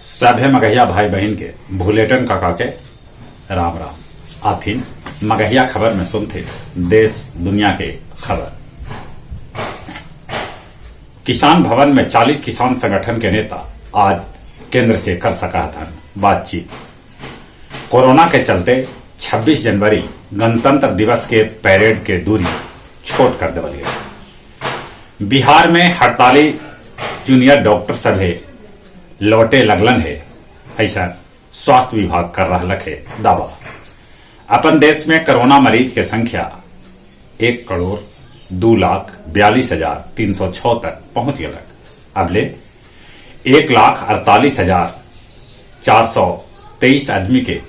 सभे मगहिया भाई बहन के भूलेटन काका के राम राम। आथिन मगहिया खबर में सुनते देश दुनिया के खबर। किसान भवन में 40 किसान संगठन के नेता आज केंद्र से कर सका था बातचीत। कोरोना के चलते 26 जनवरी गणतंत्र दिवस के परेड के दूरी छोट कर देवल गई। बिहार में हड़ताली जूनियर डॉक्टर सभे लौटे लगलन है, ऐसा स्वास्थ्य विभाग कर रहा है दावा। अपन देश में कोरोना मरीज के संख्या 1,02,42,306 तक पहुंच गया। अबले 1,48,423 आदमी के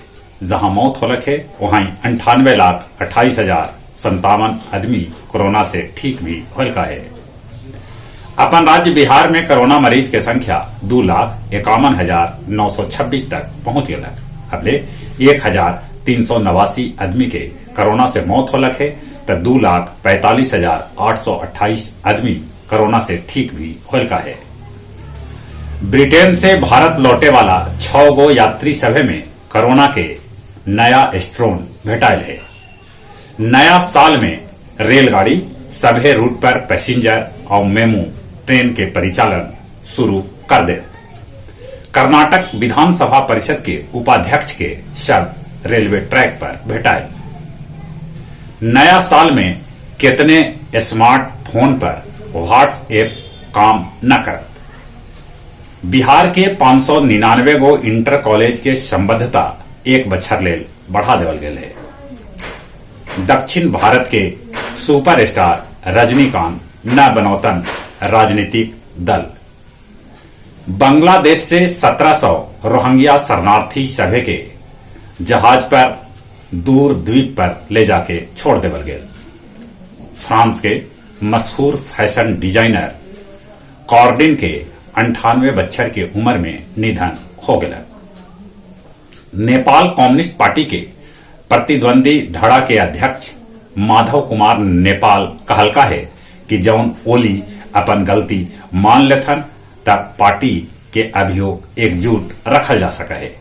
जहां मौत हो रखे वहीं 98,28,057 आदमी कोरोना से ठीक भी होलका है। अपन राज्य बिहार में कोरोना मरीज के संख्या 2,51,926 तक पहुंच गया। अबले 1,389 आदमी के कोरोना से मौत हो लखे तो 2,45,828 आदमी कोरोना से ठीक भी होलका है। ब्रिटेन से भारत लौटे वाला 6 गो यात्री सभे में कोरोना के नया स्ट्रोन भेटाइल है। नया साल में रेलगाड़ी सभे रूट पर पैसेंजर और मेमू ट्रेन के परिचालन शुरू कर दे। कर्नाटक विधानसभा परिषद के उपाध्यक्ष के शव रेलवे ट्रैक पर भेटाए। नया साल में कितने स्मार्टफोन पर व्हाट्सएप काम न कर। बिहार के 599 गो इंटर कॉलेज के संबद्धता 1 बछर ले बढ़ा देवल गेल है। दक्षिण भारत के सुपरस्टार रजनीकांत न बनौतन राजनीतिक दल। बांग्लादेश से 1700 रोहिंग्या शरणार्थी सभे के जहाज पर दूर द्वीप पर ले जाके छोड़ देवल गेल। फ्रांस के मशहूर फैशन डिजाइनर कॉर्डिन के 98 बच्चर के उम्र में निधन हो गया। नेपाल कम्युनिस्ट पार्टी के प्रतिद्वंदी धड़ा के अध्यक्ष माधव कुमार नेपाल कहलका है कि जौन ओली अपन गलती मान लेथन तब पार्टी के अभियोग एकजुट रखल जा सका है।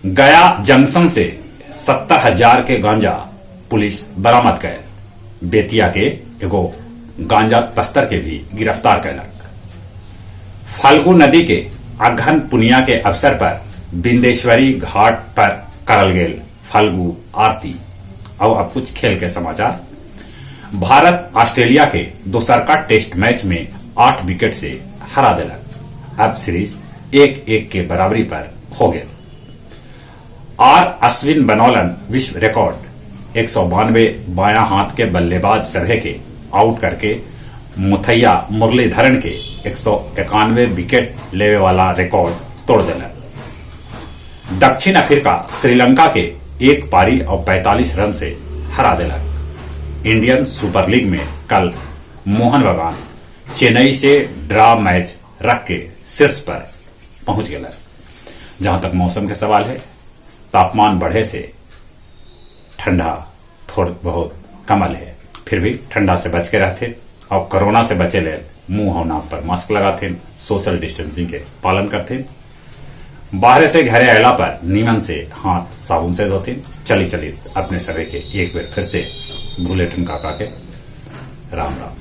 गया जंक्शन से 70,000 के गांजा पुलिस बरामद कर। बेतिया के एगो गांजा तस्कर के भी गिरफ्तार कैलक। फाल्गु नदी के अघन पुनिया के अवसर पर बिंदेश्वरी घाट पर करल गेल फाल्गु आरती। और अब कुछ खेल के समाचार। भारत ऑस्ट्रेलिया के दोसरका टेस्ट मैच में 8 विकेट से हरा दिलक। अब सीरीज 1-1 के बराबरी पर हो गया। आर अश्विन बनौलन विश्व रिकॉर्ड 192 बायां हाथ के बल्लेबाज सभे के आउट करके मुथैया मुरलीधरन के 191 विकेट लेवे वाला रिकॉर्ड तोड़ दिलक। दक्षिण अफ्रीका श्रीलंका के 1 पारी और 45 रन से हरा दिलक। इंडियन सुपर लीग में कल मोहन बगान चेन्नई से ड्रा मैच रख के शीर्ष पर पहुंच गया। जहां तक मौसम के सवाल है, तापमान बढ़े से ठंडा थोड़ा बहुत कमल है, फिर भी ठंडा से बच के रहते और कोरोना से बचे ले मुंह और नाक पर मास्क लगाते, सोशल डिस्टेंसिंग के पालन करते। बाहर से घरे अला पर नीमन से हाथ साबुन से धोते। चली अपने सभी के एक बार फिर से बुलेटिन काका के राम राम।